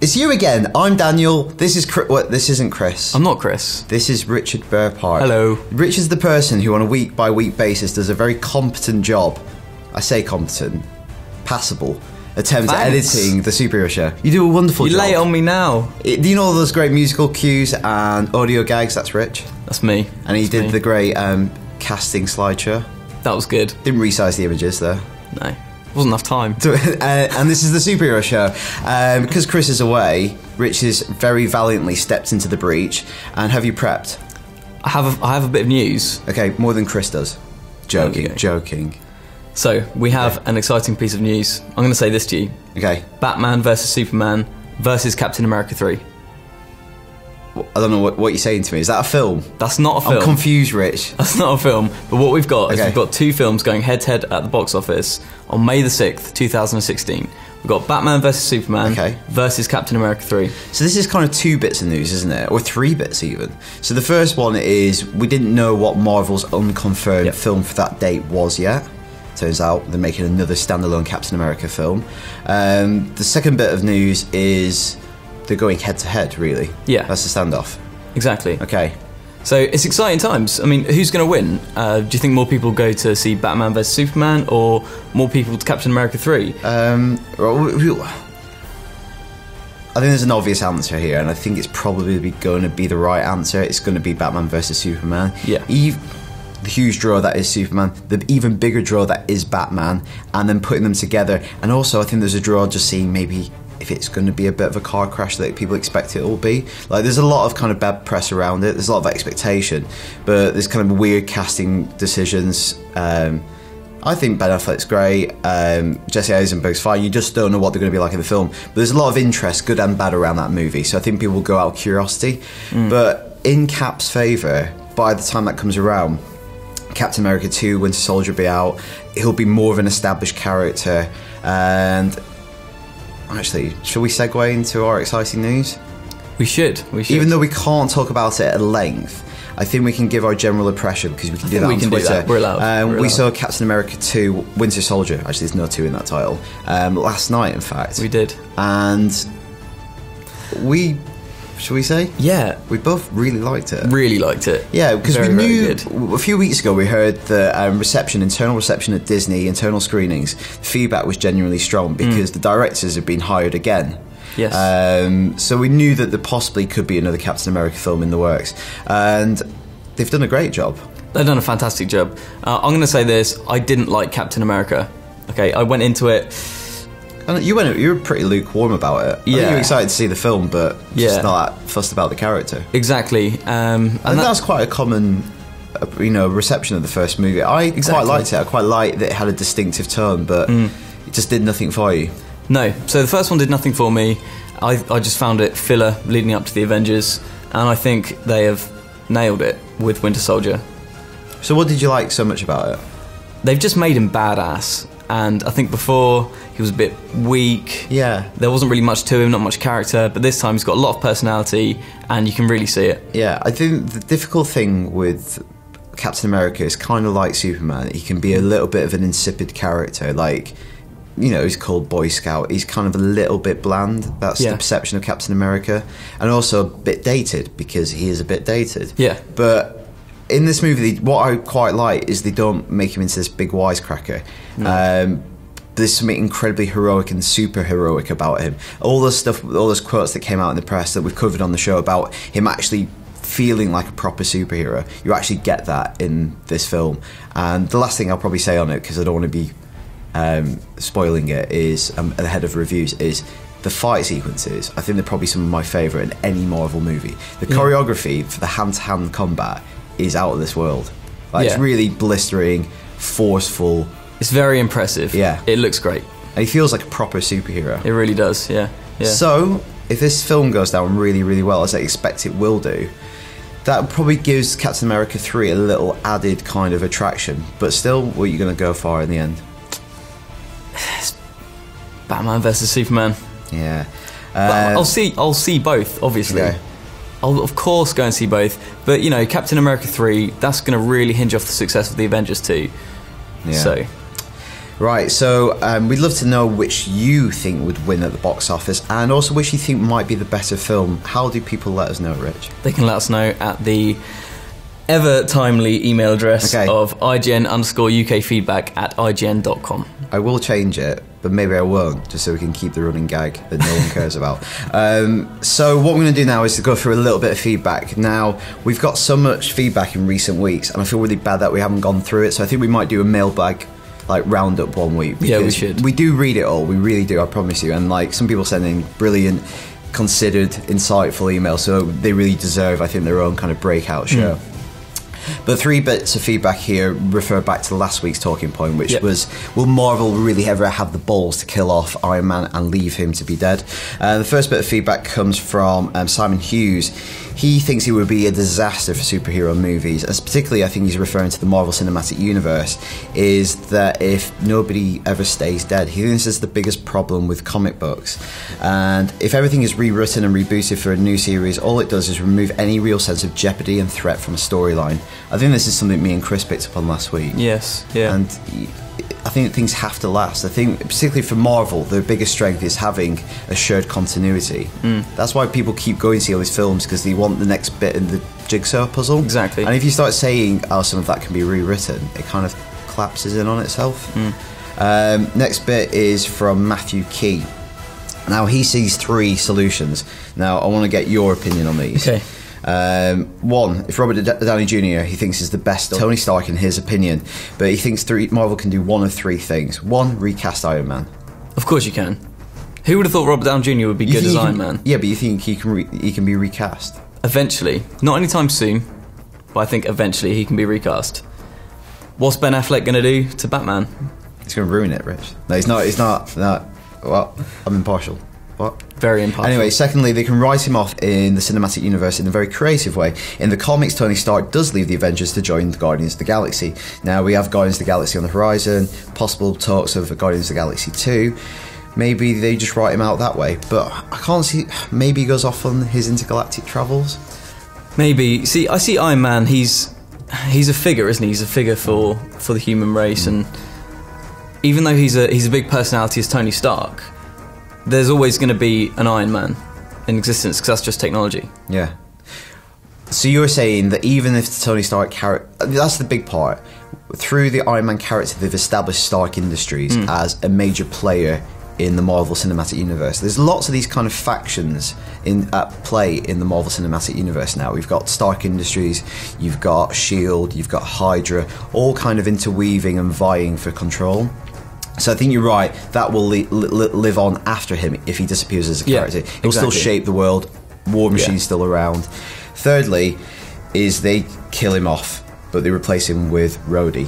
It's you again. I'm Daniel. This is this isn't Chris. I'm not Chris. This is Richard Burpart. Hello. Rich is the person who on a week-by-week basis does a very competent job. I say competent, passable, attempt at editing the superhero show. You do a wonderful job. You lay it on me now. Do you know all those great musical cues and audio gags? That's Rich. That's me. And he did the great casting slideshow. That was good. Didn't resize the images though. No. Wasn't enough time. And this is the superhero show. Because Chris is away, Rich has very valiantly stepped into the breach. And have you prepped? I have a bit of news. Okay, more than Chris does. Joking. So, we have an exciting piece of news. I'm going to say this to you. Okay. Batman versus Superman versus Captain America 3. I don't know what you're saying to me. Is that a film? That's not a film. I'm confused, Rich. That's not a film. But what we've got is we've got two films going head-to-head at the box office on May the 6th, 2016. We've got Batman vs Superman versus Captain America 3. So this is kind of two bits of news, isn't it? Or three bits even. So the first one is we didn't know what Marvel's unconfirmed film for that date was yet. Turns out they're making another standalone Captain America film. The second bit of news is they're going head-to-head, really. Yeah. That's the standoff. Exactly. Okay. So it's exciting times. I mean, who's going to win? Do you think more people go to see Batman vs Superman or more people to Captain America 3? I think there's an obvious answer here, and I think it's probably going to be the right answer. It's going to be Batman vs Superman. Yeah. The huge draw that is Superman, the even bigger draw that is Batman, and then putting them together. And also, I think there's a draw just seeing maybe if it's going to be a bit of a car crash that people expect it will be. Like, there's a lot of kind of bad press around it. There's a lot of expectation, but there's kind of weird casting decisions. I think Ben Affleck's great. Jesse Eisenberg's fine. You just don't know what they're going to be like in the film. But there's a lot of interest, good and bad, around that movie. So I think people will go out of curiosity. But in Cap's favour, by the time that comes around, Captain America 2, Winter Soldier will be out. He'll be more of an established character. And actually, shall we segue into our exciting news? We should. Even though we can't talk about it at length, I think we can give our general impression because we can do that on Twitter. We're allowed. We saw Captain America 2, Winter Soldier. Actually, there's no 2 in that title. Last night, in fact. We did. And shall we say? Yeah. We both really liked it. Really liked it. Yeah, because we knew good. A few weeks ago we heard the internal reception at Disney, internal screenings. The feedback was genuinely strong because the directors have been hired again. Yes. So we knew that there possibly could be another Captain America film in the works. And they've done a great job. They've done a fantastic job. I'm going to say this. I didn't like Captain America. Okay, I went into it... You were pretty lukewarm about it. I think you were excited to see the film, but just not that fussed about the character. Exactly. And that's quite a common, reception of the first movie. I quite liked it. I quite liked that it had a distinctive tone, but it just did nothing for you. No. So the first one did nothing for me. I just found it filler leading up to the Avengers, and I think they have nailed it with Winter Soldier. So what did you like so much about it? They've just made him badass. And I think before he was a bit weak. Yeah. There wasn't really much to him, not much character. But this time he's got a lot of personality and you can really see it. Yeah, I think the difficult thing with Captain America is kind of like Superman. He can be a little bit of an insipid character. Like, he's called Boy Scout. He's kind of a little bit bland. That's the perception of Captain America. And also a bit dated because he is a bit dated. Yeah. But in this movie, what I quite like is they don't make him into this big wisecracker. No. There's something incredibly heroic and super heroic about him. All those quotes that came out in the press that we've covered on the show about him actually feeling like a proper superhero, you actually get that in this film. And the last thing I'll probably say on it, because I don't want to be spoiling it, is ahead of reviews, is the fight sequences. I think they're probably some of my favourite in any Marvel movie. The choreography for the hand-to-hand combat is out of this world. It's really blistering, forceful. It's very impressive. Yeah. It looks great. And he feels like a proper superhero. It really does, yeah. So, if this film goes down really, really well, as I expect it will do, that probably gives Captain America 3 a little added kind of attraction. But still, what are you going to go for in the end? Batman versus Superman. Yeah. I'll see both, obviously. Okay. I'll of course go and see both, but Captain America 3, that's going to really hinge off the success of the Avengers 2. Yeah. So Right, so we'd love to know which you think would win at the box office, and also which you think might be the better film. How do people let us know, Rich? They can let us know at the ever timely email address of IGN_UKfeedback@IGN.com. I will change it, but maybe I won't, just so we can keep the running gag that no one cares about. So what we're going to do now is to go through a little bit of feedback. Now, we've got so much feedback in recent weeks, and I feel really bad that we haven't gone through it, so I think we might do a mailbag roundup one week. Yeah, we should. We do read it all, we really do, I promise you, and some people send in brilliant, considered, insightful emails, so they really deserve, I think, their own kind of breakout show. But 3 bits of feedback here refer back to last week's talking point, which was, will Marvel really ever have the balls to kill off Iron Man and leave him to be dead? The first bit of feedback comes from Simon Hughes. He thinks it would be a disaster for superhero movies, and particularly I think he's referring to the Marvel Cinematic Universe, is that if nobody ever stays dead. He thinks this is the biggest problem with comic books. And if everything is rewritten and rebooted for a new series, all it does is remove any real sense of jeopardy and threat from a storyline. I think this is something me and Chris picked up on last week. Yes, yeah. And I think things have to last. I think, particularly for Marvel, their biggest strength is having a shared continuity. That's why people keep going to see all these films, because they want the next bit in the jigsaw puzzle. Exactly. And if you start saying, oh, some of that can be rewritten, it kind of collapses in on itself. Next bit is from Matthew Key. Now, he sees 3 solutions. Now, I want to get your opinion on these. Okay. One, if Robert Downey Jr. he thinks is the best Tony Stark in his opinion, but he thinks Marvel can do one of 3 things. 1, recast Iron Man. Of course you can. Who would have thought Robert Downey Jr. would be good as Iron Man? Yeah, but you think he can be recast? Eventually. Not anytime soon, but I think eventually he can be recast. What's Ben Affleck going to do to Batman? He's going to ruin it, Rich. No, he's not. No. Well, I'm impartial. What? Very impartial. Anyway, secondly, they can write him off in the cinematic universe in a very creative way. In the comics, Tony Stark does leave the Avengers to join the Guardians of the Galaxy. Now, we have Guardians of the Galaxy on the horizon, possible talks of Guardians of the Galaxy 2. Maybe they just write him out that way. But I can't see... Maybe he goes off on his intergalactic travels? Maybe. See, I see Iron Man, he's a figure, isn't he? He's a figure for the human race, and even though he's a big personality as Tony Stark, there's always going to be an Iron Man in existence, because that's just technology. Yeah. So you're saying that even if the Tony Stark character... That's the big part. Through the Iron Man character, they've established Stark Industries as a major player in the Marvel Cinematic Universe. There's lots of these kind of factions at play in the Marvel Cinematic Universe now. We've got Stark Industries, you've got S.H.I.E.L.D., you've got Hydra, all kind of interweaving and vying for control. So I think you're right, that will live on after him if he disappears as a character. He'll still shape the world, War Machine's still around. Thirdly, is they kill him off, but they replace him with Rhodey,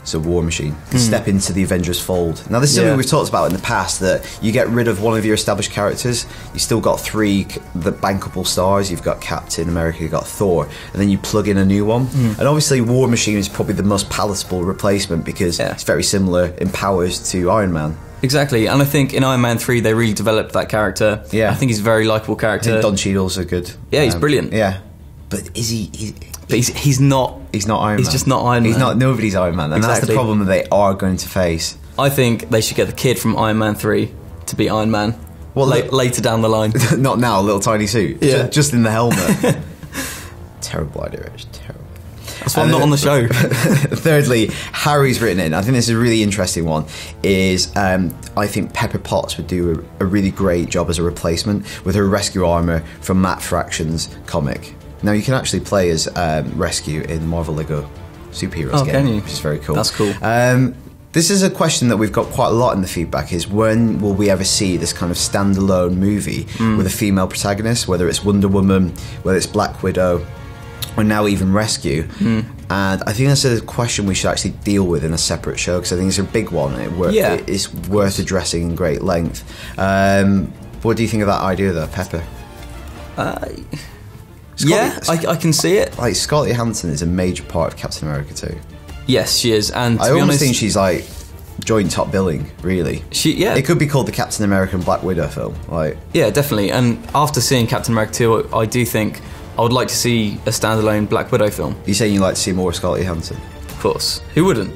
so War Machine, can step into the Avengers fold. Now this is something we've talked about in the past, that you get rid of one of your established characters, you still got 3 the bankable stars, you've got Captain America, you've got Thor, and then you plug in a new one. And obviously War Machine is probably the most palatable replacement, because it's very similar in powers to Iron Man. Exactly, and I think in Iron Man 3 they really developed that character. I think he's a very likeable character. I think Don Cheadle's a good... Yeah, he's brilliant. Yeah. But is he... But he's not... He's not Iron Man. He's just not Iron Man. He's not... Nobody's Iron Man. And that's the problem that they are going to face. I think they should get the kid from Iron Man 3 to be Iron Man. Well, later down the line. Not now, a little tiny suit. Yeah. Just in the helmet. Terrible idea, Rich. Terrible. That's why I'm not on the show. Thirdly, Harry's written in, I think this is a really interesting one, is I think Pepper Potts would do a really great job as a replacement with her rescue armour from Matt Fraction's comic. Now, you can actually play as Rescue in Marvel Lego Superheroes game, which is very cool. That's cool. This is a question that we've got quite a lot in the feedback, is when will we ever see this kind of standalone movie with a female protagonist, whether it's Wonder Woman, whether it's Black Widow, or now even Rescue. And I think that's a question we should actually deal with in a separate show, because I think it's a big one. It's worth addressing in great length. What do you think of that idea, though, Pepper? I can see it. Like, Scarlett Johansson is a major part of Captain America too. Yes, she is. And I almost think she's like joint top billing, really. It could be called the Captain America and Black Widow film. Yeah, definitely. And after seeing Captain America 2, I do think I would like to see a standalone Black Widow film. You're saying you'd like to see more of Scarlett Johansson? Of course. Who wouldn't?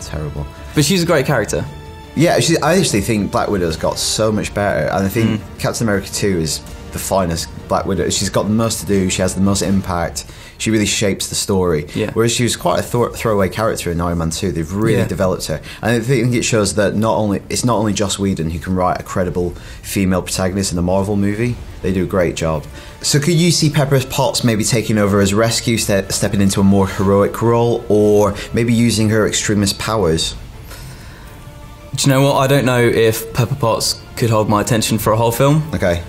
Terrible. But she's a great character. Yeah, I actually think Black Widow's got so much better, and I think Captain America 2 is the finest Black Widow. She's got the most to do, she has the most impact, she really shapes the story. Yeah. Whereas she was quite a throwaway character in Iron Man 2. They've really developed her. And I think it shows that it's not only Joss Whedon who can write a credible female protagonist in a Marvel movie, they do a great job. So could you see Pepper Potts maybe taking over as Rescue, stepping into a more heroic role, or maybe using her extremist powers? Do you know what? I don't know if Pepper Potts could hold my attention for a whole film. Okay.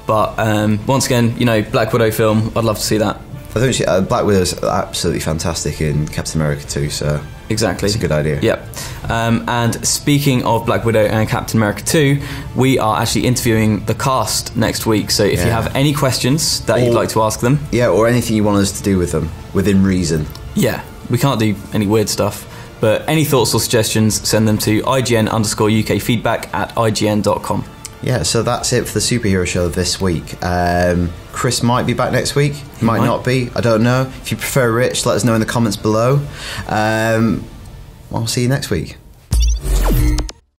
But once again, Black Widow film, I'd love to see that. I think Black Widow's absolutely fantastic in Captain America 2, so exactly, it's a good idea. Yep. And speaking of Black Widow and Captain America 2, we are actually interviewing the cast next week. So if you have any questions that you'd like to ask them, or anything you want us to do with them, within reason. Yeah, we can't do any weird stuff. But any thoughts or suggestions, send them to IGN_UK feedback@IGN.com. Yeah, so that's it for the superhero show this week. Chris might be back next week, might not be, I don't know. If you prefer Rich, let us know in the comments below. I'll see you next week.